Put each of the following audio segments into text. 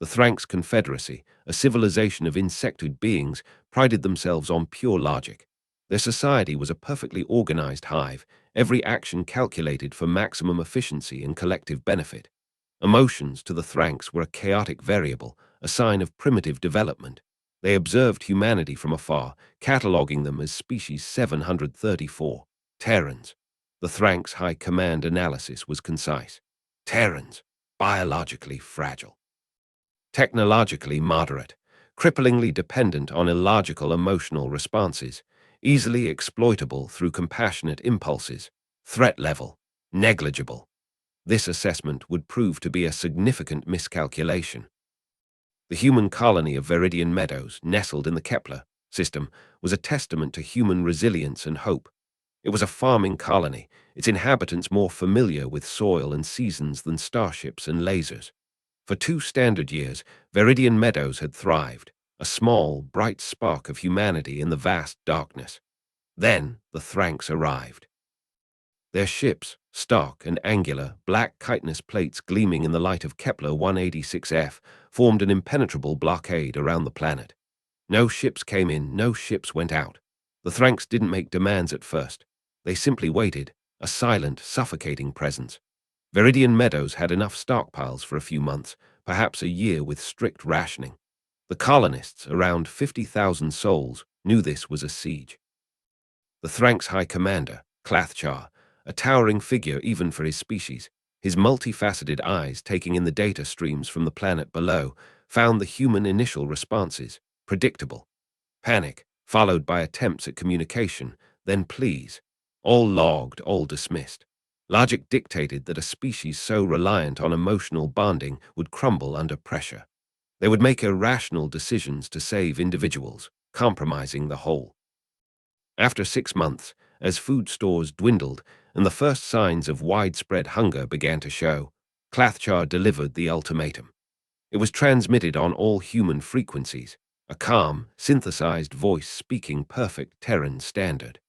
The Thranks Confederacy, a civilization of insectoid beings, prided themselves on pure logic. Their society was a perfectly organized hive, every action calculated for maximum efficiency and collective benefit. Emotions to the Thranks were a chaotic variable, a sign of primitive development. They observed humanity from afar, cataloging them as species 734, Terrans. The Thranks' high command analysis was concise. Terrans, biologically fragile. Technologically moderate, cripplingly dependent on illogical emotional responses, easily exploitable through compassionate impulses, threat level, negligible. This assessment would prove to be a significant miscalculation. The human colony of Viridian Meadows, nestled in the Kepler system, was a testament to human resilience and hope. It was a farming colony, its inhabitants more familiar with soil and seasons than starships and lasers. For 2 standard years, Viridian Meadows had thrived, a small, bright spark of humanity in the vast darkness. Then the Thranks arrived. Their ships, stark and angular, black chitinous plates gleaming in the light of Kepler 186f, formed an impenetrable blockade around the planet. No ships came in, no ships went out. The Thranks didn't make demands at first. They simply waited, a silent, suffocating presence. Viridian Meadows had enough stockpiles for a few months, perhaps a year with strict rationing. The colonists, around 50,000 souls, knew this was a siege. The Thranks' high commander, Clathchar, a towering figure even for his species, his multifaceted eyes taking in the data streams from the planet below, found the human initial responses predictable. Panic, followed by attempts at communication, then pleas. All logged, all dismissed. Logic dictated that a species so reliant on emotional bonding would crumble under pressure. They would make irrational decisions to save individuals, compromising the whole. After 6 months, as food stores dwindled and the first signs of widespread hunger began to show, Clathchar delivered the ultimatum. It was transmitted on all human frequencies, a calm, synthesized voice speaking perfect Terran standard.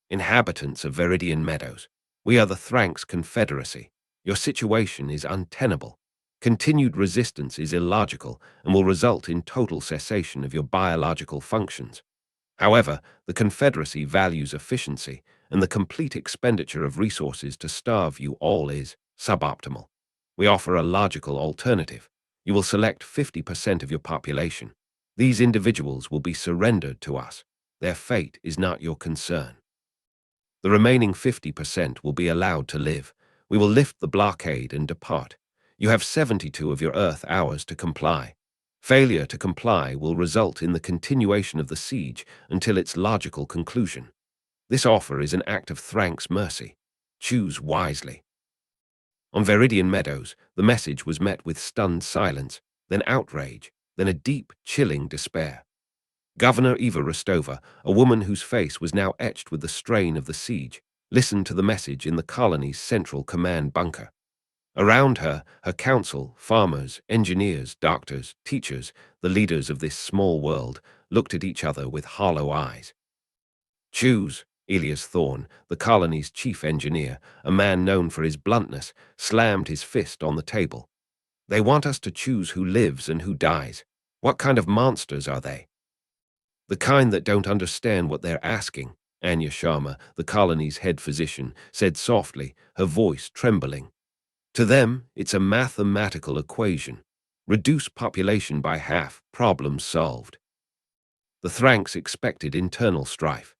Inhabitants of Viridian Meadows, we are the Thranks Confederacy. Your situation is untenable. Continued resistance is illogical and will result in total cessation of your biological functions. However, the Confederacy values efficiency, and the complete expenditure of resources to starve you all is suboptimal. We offer a logical alternative. You will select 50% of your population. These individuals will be surrendered to us. Their fate is not your concern. The remaining 50% will be allowed to live. We will lift the blockade and depart. You have 72 of your Earth hours to comply. Failure to comply will result in the continuation of the siege until its logical conclusion. This offer is an act of Thranks' mercy. Choose wisely. On Viridian Meadows, the message was met with stunned silence, then outrage, then a deep, chilling despair. Governor Eva Rostova, a woman whose face was now etched with the strain of the siege, listened to the message in the colony's central command bunker. Around her, her council, farmers, engineers, doctors, teachers, the leaders of this small world, looked at each other with hollow eyes. Choose, Elias Thorne, the colony's chief engineer, a man known for his bluntness, slammed his fist on the table. They want us to choose who lives and who dies. What kind of monsters are they? The kind that don't understand what they're asking, Anya Sharma, the colony's head physician, said softly, her voice trembling. To them, it's a mathematical equation. Reduce population by half, problem solved. The Thranks expected internal strife.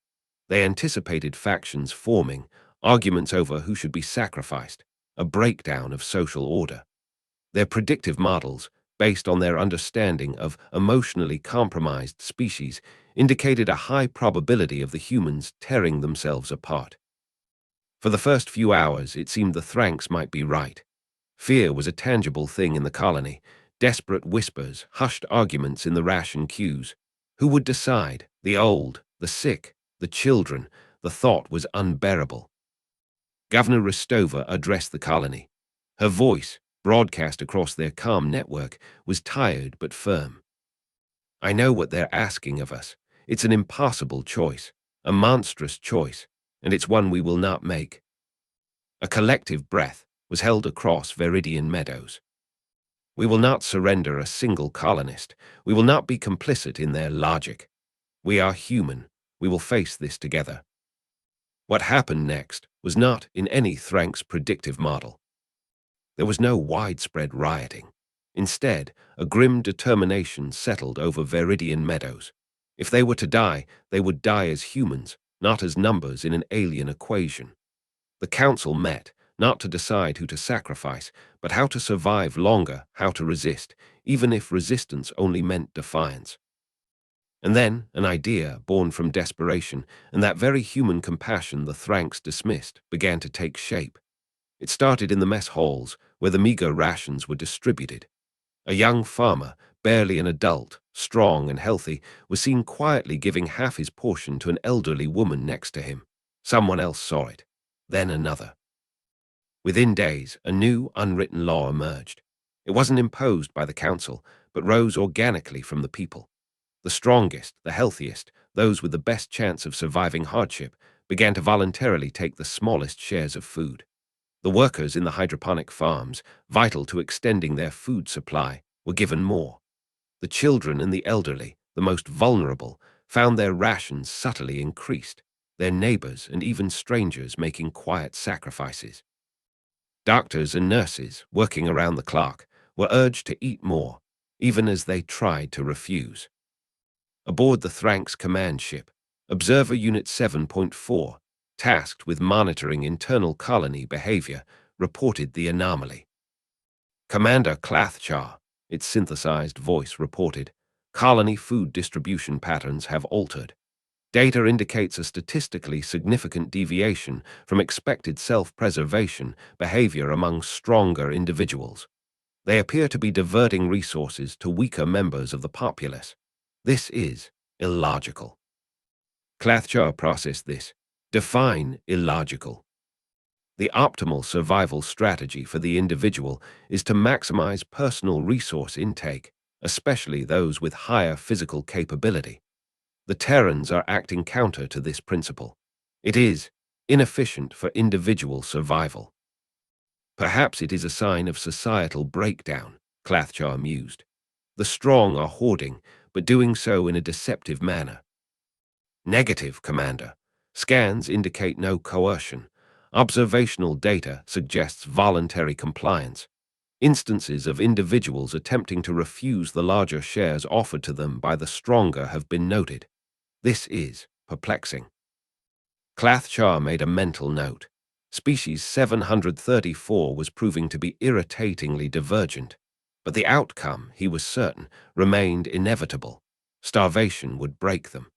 They anticipated factions forming, arguments over who should be sacrificed, a breakdown of social order. Their predictive models, based on their understanding of emotionally compromised species, indicated a high probability of the humans tearing themselves apart. For the first few hours, it seemed the Thranks might be right. Fear was a tangible thing in the colony, desperate whispers, hushed arguments in the ration queues. Who would decide? The old, the sick, the children. The thought was unbearable. Governor Rostova addressed the colony. Her voice, broadcast across their calm network, was tired but firm. I know what they're asking of us. It's an impossible choice, a monstrous choice, and it's one we will not make. A collective breath was held across Viridian Meadows. We will not surrender a single colonist. We will not be complicit in their logic. We are human. We will face this together. What happened next was not in any Thranks predictive model. There was no widespread rioting. Instead, a grim determination settled over Viridian Meadows. If they were to die, they would die as humans, not as numbers in an alien equation. The council met, not to decide who to sacrifice, but how to survive longer, how to resist, even if resistance only meant defiance. And then, an idea born from desperation, and that very human compassion the Thranks dismissed, began to take shape. It started in the mess halls, where the meager rations were distributed. A young farmer, barely an adult, strong and healthy, was seen quietly giving half his portion to an elderly woman next to him. Someone else saw it. Then another. Within days, a new, unwritten law emerged. It wasn't imposed by the council, but rose organically from the people. The strongest, the healthiest, those with the best chance of surviving hardship, began to voluntarily take the smallest shares of food. The workers in the hydroponic farms, vital to extending their food supply, were given more. The children and the elderly, the most vulnerable, found their rations subtly increased, their neighbors and even strangers making quiet sacrifices. Doctors and nurses, working around the clock, were urged to eat more, even as they tried to refuse. Aboard the Thranks command ship, Observer Unit 7.4, tasked with monitoring internal colony behavior, reported the anomaly. Commander Clathchar, its synthesized voice reported, colony food distribution patterns have altered. Data indicates a statistically significant deviation from expected self-preservation behavior among stronger individuals. They appear to be diverting resources to weaker members of the populace. This is illogical. Clathchar processed this. Define illogical. The optimal survival strategy for the individual is to maximize personal resource intake, especially those with higher physical capability. The Terrans are acting counter to this principle. It is inefficient for individual survival. Perhaps it is a sign of societal breakdown, Clathchar mused. The strong are hoarding, but doing so in a deceptive manner. Negative, Commander. Scans indicate no coercion. Observational data suggests voluntary compliance. Instances of individuals attempting to refuse the larger shares offered to them by the stronger have been noted. This is perplexing. Clathchar made a mental note. Species 734 was proving to be irritatingly divergent, but the outcome, he was certain, remained inevitable. Starvation would break them.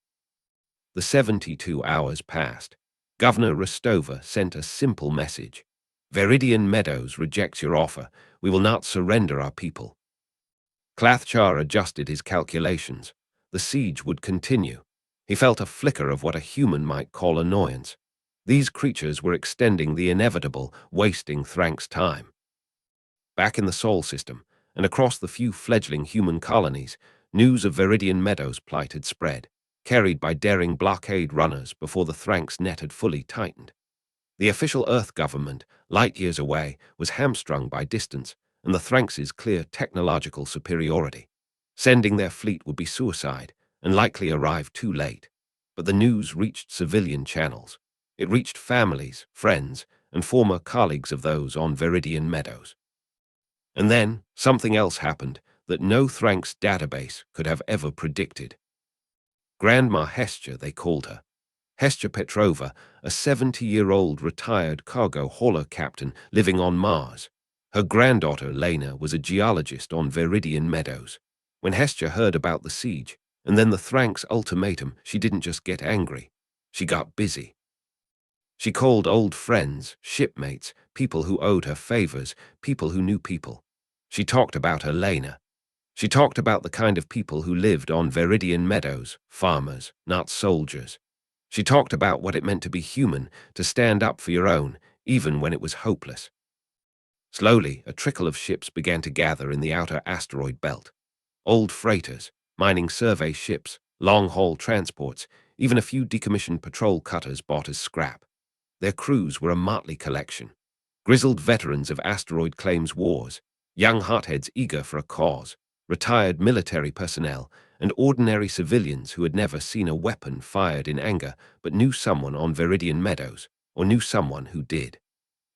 The 72 hours passed. Governor Rostova sent a simple message. Viridian Meadows rejects your offer. We will not surrender our people. Clathchar adjusted his calculations. The siege would continue. He felt a flicker of what a human might call annoyance. These creatures were extending the inevitable, wasting Thranks' time. Back in the Sol system, and across the few fledgling human colonies, news of Viridian Meadows' plight had spread, carried by daring blockade runners before the Thranks' net had fully tightened. The official Earth government, light years away, was hamstrung by distance and the Thranks' clear technological superiority. Sending their fleet would be suicide, and likely arrive too late. But the news reached civilian channels. It reached families, friends, and former colleagues of those on Viridian Meadows. And then, something else happened that no Thranks database could have ever predicted. Grandma Hestia, they called her. Hestia Petrova, a 70-year-old retired cargo hauler captain living on Mars. Her granddaughter, Lena, was a geologist on Viridian Meadows. When Hestia heard about the siege, and then the Thranks' ultimatum, she didn't just get angry. She got busy. She called old friends, shipmates, people who owed her favors, people who knew people. She talked about her Lena. She talked about the kind of people who lived on Viridian Meadows, farmers, not soldiers. She talked about what it meant to be human, to stand up for your own, even when it was hopeless. Slowly, a trickle of ships began to gather in the outer asteroid belt. Old freighters, mining survey ships, long-haul transports, even a few decommissioned patrol cutters bought as scrap. Their crews were a motley collection. Grizzled veterans of asteroid claims wars, Young hotheads eager for a cause, retired military personnel, and ordinary civilians who had never seen a weapon fired in anger but knew someone on Viridian Meadows, or knew someone who did.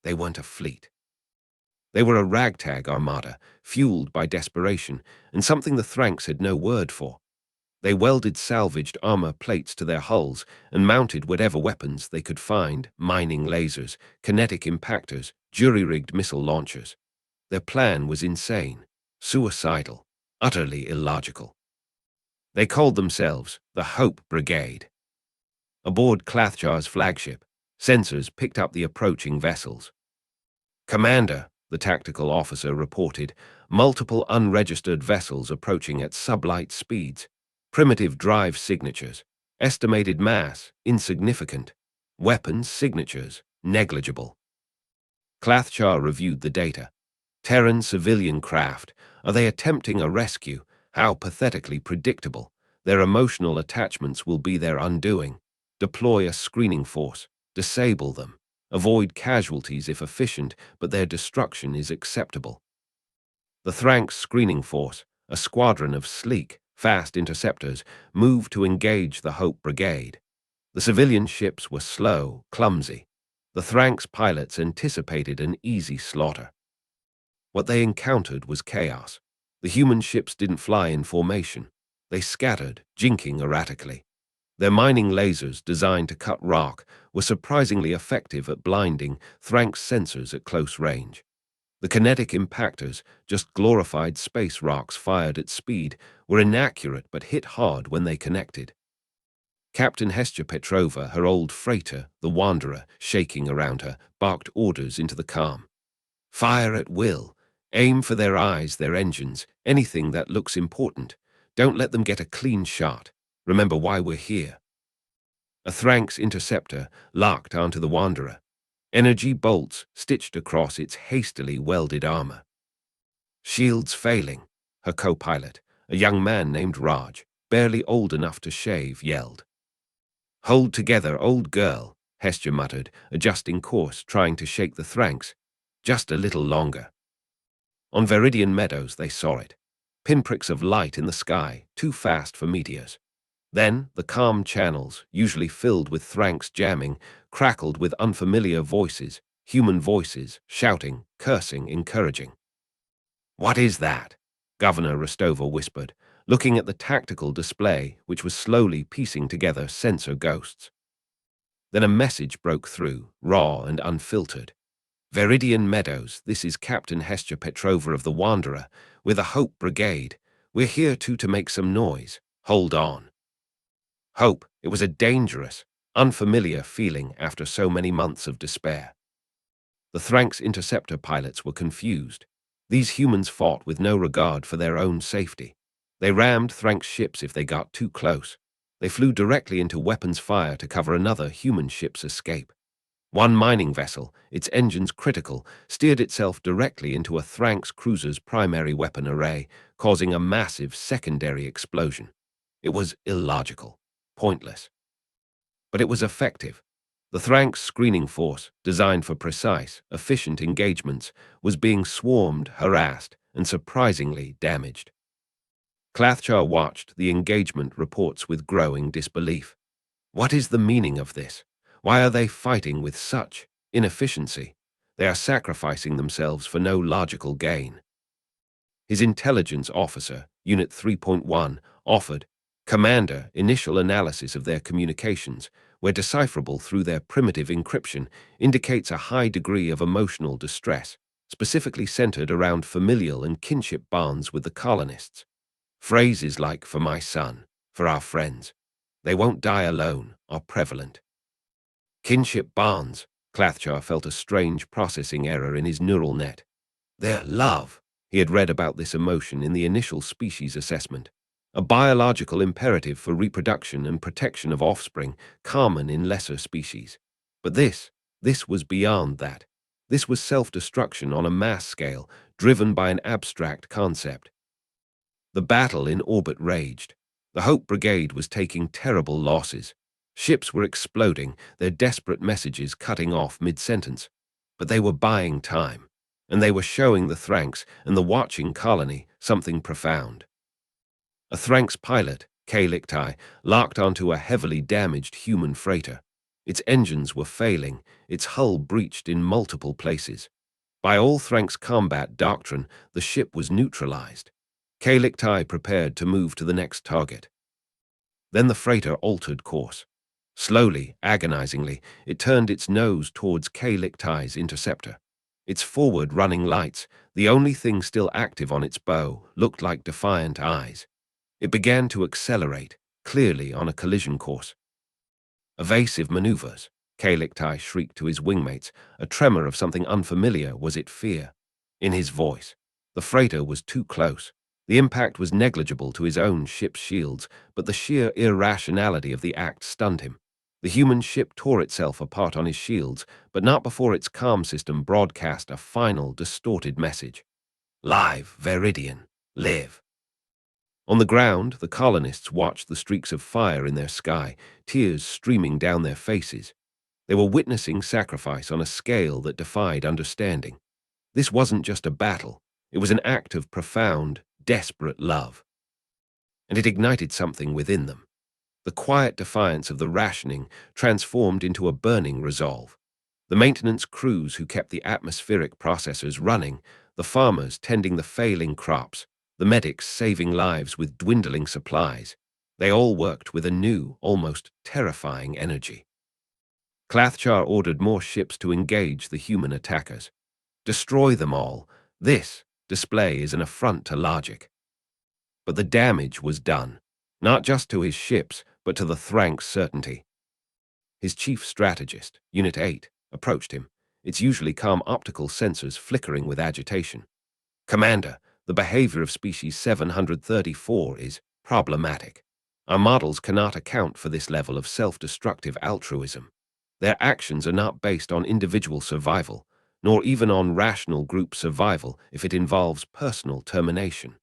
They weren't a fleet. They were a ragtag armada, fueled by desperation, and something the Thranks had no word for. They welded salvaged armor plates to their hulls and mounted whatever weapons they could find: mining lasers, kinetic impactors, jury-rigged missile launchers. Their plan was insane, suicidal, utterly illogical. They called themselves the Hope Brigade. Aboard Clathjar's flagship, sensors picked up the approaching vessels. "Commander," the tactical officer reported, "multiple unregistered vessels approaching at sublight speeds. Primitive drive signatures. Estimated mass, insignificant. Weapons signatures, negligible." Clathjar reviewed the data. Terran civilian craft. Are they attempting a rescue? How pathetically predictable. Their emotional attachments will be their undoing. Deploy a screening force. Disable them. Avoid casualties if efficient, but their destruction is acceptable. The Thranks screening force, a squadron of sleek, fast interceptors, moved to engage the Hope Brigade. The civilian ships were slow, clumsy. The Thranks pilots anticipated an easy slaughter. What they encountered was chaos. The human ships didn't fly in formation. They scattered, jinking erratically. Their mining lasers, designed to cut rock, were surprisingly effective at blinding Thranks sensors at close range. The kinetic impactors, just glorified space rocks fired at speed, were inaccurate but hit hard when they connected. Captain Hestia Petrova, her old freighter, the Wanderer, shaking around her, barked orders into the calm. "Fire at will. Aim for their eyes, their engines, anything that looks important. Don't let them get a clean shot. Remember why we're here." A Thranks interceptor locked onto the Wanderer. Energy bolts stitched across its hastily welded armor. "Shields failing," her co-pilot, a young man named Raj, barely old enough to shave, yelled. "Hold together, old girl," Hestia muttered, adjusting course, trying to shake the Thranks. "Just a little longer." On Viridian Meadows they saw it. Pinpricks of light in the sky, too fast for meteors. Then the calm channels, usually filled with Thranks jamming, crackled with unfamiliar voices, human voices, shouting, cursing, encouraging. "What is that?" Governor Rostova whispered, looking at the tactical display which was slowly piecing together sensor ghosts. Then a message broke through, raw and unfiltered. "Viridian Meadows, this is Captain Hestia Petrova of the Wanderer. We're the Hope Brigade. We're here to make some noise. Hold on." Hope. It was a dangerous, unfamiliar feeling after so many months of despair. The Thranks interceptor pilots were confused. These humans fought with no regard for their own safety. They rammed Thranks ships if they got too close. They flew directly into weapons fire to cover another human ship's escape. One mining vessel, its engines critical, steered itself directly into a Thranks cruiser's primary weapon array, causing a massive secondary explosion. It was illogical, pointless. But it was effective. The Thranks screening force, designed for precise, efficient engagements, was being swarmed, harassed, and surprisingly damaged. Clathjar watched the engagement reports with growing disbelief. What is the meaning of this? Why are they fighting with such inefficiency? They are sacrificing themselves for no logical gain. His intelligence officer, Unit 3.1, offered, "Commander, initial analysis of their communications, where decipherable through their primitive encryption, indicates a high degree of emotional distress, specifically centered around familial and kinship bonds with the colonists. Phrases like 'for my son,' 'for our friends,' 'they won't die alone' are prevalent." Kinship bonds. Clathjar felt a strange processing error in his neural net. Their love. He had read about this emotion in the initial species assessment. A biological imperative for reproduction and protection of offspring, common in lesser species. But this was beyond that. This was self-destruction on a mass scale, driven by an abstract concept. The battle in orbit raged. The Hope Brigade was taking terrible losses. Ships were exploding, their desperate messages cutting off mid-sentence. But they were buying time. and they were showing the Thranks and the watching colony something profound. A Thranks pilot, Kay-Lik-Tai, locked onto a heavily damaged human freighter. Its engines were failing, its hull breached in multiple places. By all Thranks combat doctrine, the ship was neutralized. Kay-Lik-Tai prepared to move to the next target. Then the freighter altered course. Slowly, agonizingly, it turned its nose towards Kay-Lik-Tai's interceptor. Its forward-running lights, the only thing still active on its bow, looked like defiant eyes. It began to accelerate, clearly on a collision course. Evasive maneuvers, Kay-Lik-Tai shrieked to his wingmates. A tremor of something unfamiliar. Was it fear? In his voice. The freighter was too close. The impact was negligible to his own ship's shields, but the sheer irrationality of the act stunned him. The human ship tore itself apart on his shields, but not before its comm system broadcast a final, distorted message. Live, Veridian. Live. On the ground, the colonists watched the streaks of fire in their sky, tears streaming down their faces. They were witnessing sacrifice on a scale that defied understanding. This wasn't just a battle. It was an act of profound, desperate love. And it ignited something within them. The quiet defiance of the rationing transformed into a burning resolve. The maintenance crews who kept the atmospheric processors running, the farmers tending the failing crops, the medics saving lives with dwindling supplies, they all worked with a new, almost terrifying energy. Klathchar ordered more ships to engage the human attackers. Destroy them all. This display is an affront to logic. But the damage was done, not just to his ships, but to the Thranks' certainty. His chief strategist, Unit 8, approached him, its usually calm optical sensors flickering with agitation. Commander, the behavior of species 734 is problematic. Our models cannot account for this level of self-destructive altruism. Their actions are not based on individual survival, nor even on rational group survival if it involves personal termination.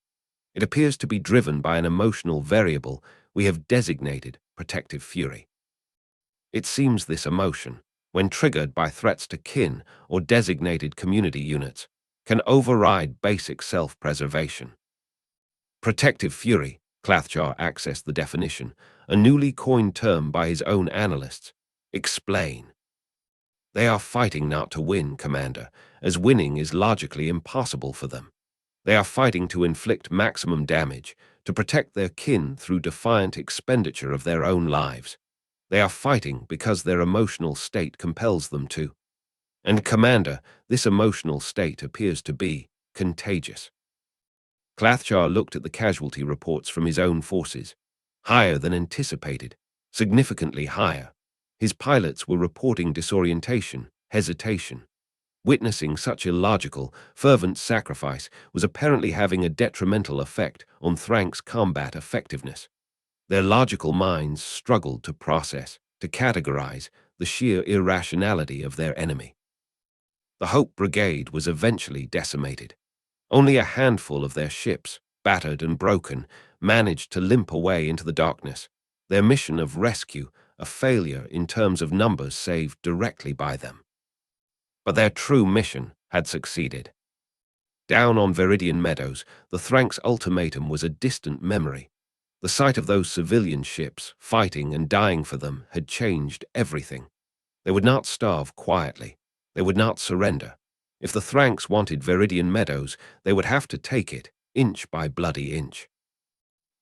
It appears to be driven by an emotional variable we have designated protective fury. It seems this emotion, when triggered by threats to kin or designated community units, can override basic self-preservation. Protective fury, Klathchar accessed the definition, a newly coined term by his own analysts. Explain. They are fighting not to win, Commander, as winning is logically impossible for them. They are fighting to inflict maximum damage, to protect their kin through defiant expenditure of their own lives. They are fighting because their emotional state compels them to. And, Commander, this emotional state appears to be contagious. Klathchar looked at the casualty reports from his own forces. Higher than anticipated, significantly higher. His pilots were reporting disorientation, hesitation. Witnessing such illogical, fervent sacrifice was apparently having a detrimental effect on Thranks' combat effectiveness. Their logical minds struggled to process, to categorize, the sheer irrationality of their enemy. The Hope Brigade was eventually decimated. Only a handful of their ships, battered and broken, managed to limp away into the darkness, their mission of rescue a failure in terms of numbers saved directly by them. But their true mission had succeeded. Down on Veridian Meadows, the Thranks' ultimatum was a distant memory. The sight of those civilian ships, fighting and dying for them, had changed everything. They would not starve quietly. They would not surrender. If the Thranks wanted Veridian Meadows, they would have to take it, inch by bloody inch.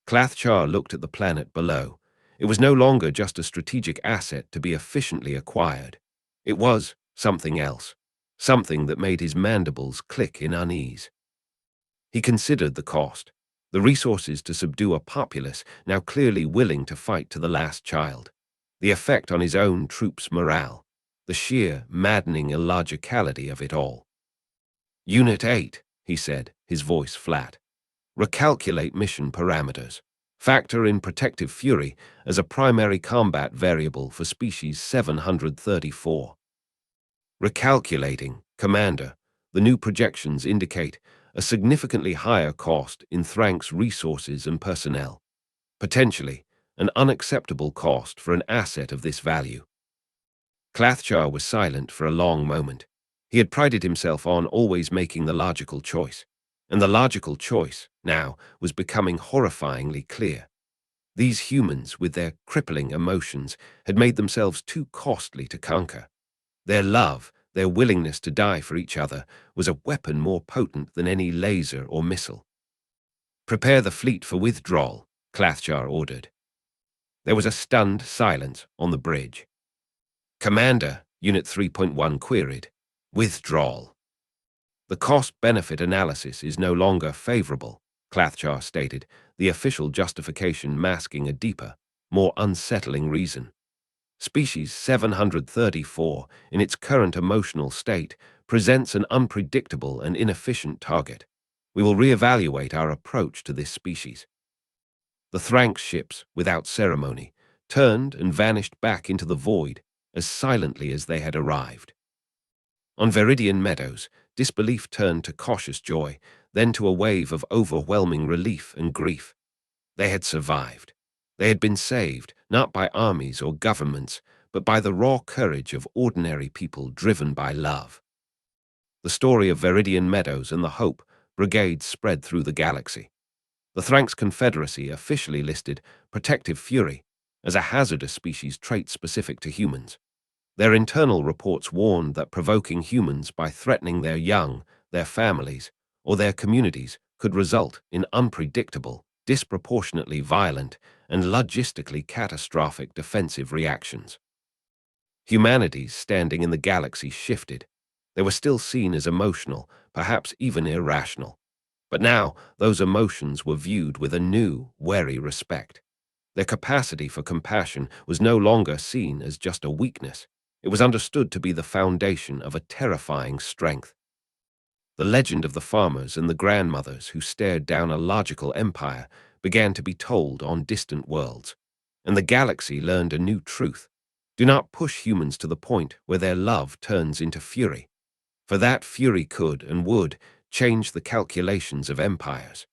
Klathchar looked at the planet below. It was no longer just a strategic asset to be efficiently acquired. It was something else, something that made his mandibles click in unease. He considered the cost, the resources to subdue a populace now clearly willing to fight to the last child, the effect on his own troops' morale, the sheer, maddening illogicality of it all. Unit 8, he said, his voice flat. Recalculate mission parameters. Factor in protective fury as a primary combat variable for species 734. Recalculating, Commander, the new projections indicate a significantly higher cost in Thranks' resources and personnel. Potentially, an unacceptable cost for an asset of this value. Klathchar was silent for a long moment. He had prided himself on always making the logical choice, and the logical choice, now, was becoming horrifyingly clear. These humans, with their crippling emotions, had made themselves too costly to conquer. Their love, their willingness to die for each other, was a weapon more potent than any laser or missile. "Prepare the fleet for withdrawal," Clathjar ordered. There was a stunned silence on the bridge. "Commander," Unit 3.1 queried. "Withdrawal." "The cost-benefit analysis is no longer favorable," Clathjar stated, the official justification masking a deeper, more unsettling reason. Species 734, in its current emotional state, presents an unpredictable and inefficient target. We will reevaluate our approach to this species. The Thranx ships, without ceremony, turned and vanished back into the void as silently as they had arrived. On Viridian Meadows, disbelief turned to cautious joy, then to a wave of overwhelming relief and grief. They had survived. They had been saved, not by armies or governments, but by the raw courage of ordinary people driven by love. The story of Viridian Meadows and the Hope brigades spread through the galaxy. The Thranx Confederacy officially listed Protective Fury as a hazardous species trait specific to humans. Their internal reports warned that provoking humans by threatening their young, their families, or their communities could result in unpredictable, disproportionately violent, and logistically catastrophic defensive reactions. Humanity's standing in the galaxy shifted. They were still seen as emotional, perhaps even irrational. But now, those emotions were viewed with a new, wary respect. Their capacity for compassion was no longer seen as just a weakness. It was understood to be the foundation of a terrifying strength. The legend of the farmers and the grandmothers who stared down a logical empire began to be told on distant worlds, and the galaxy learned a new truth. Do not push humans to the point where their love turns into fury, for that fury could and would change the calculations of empires.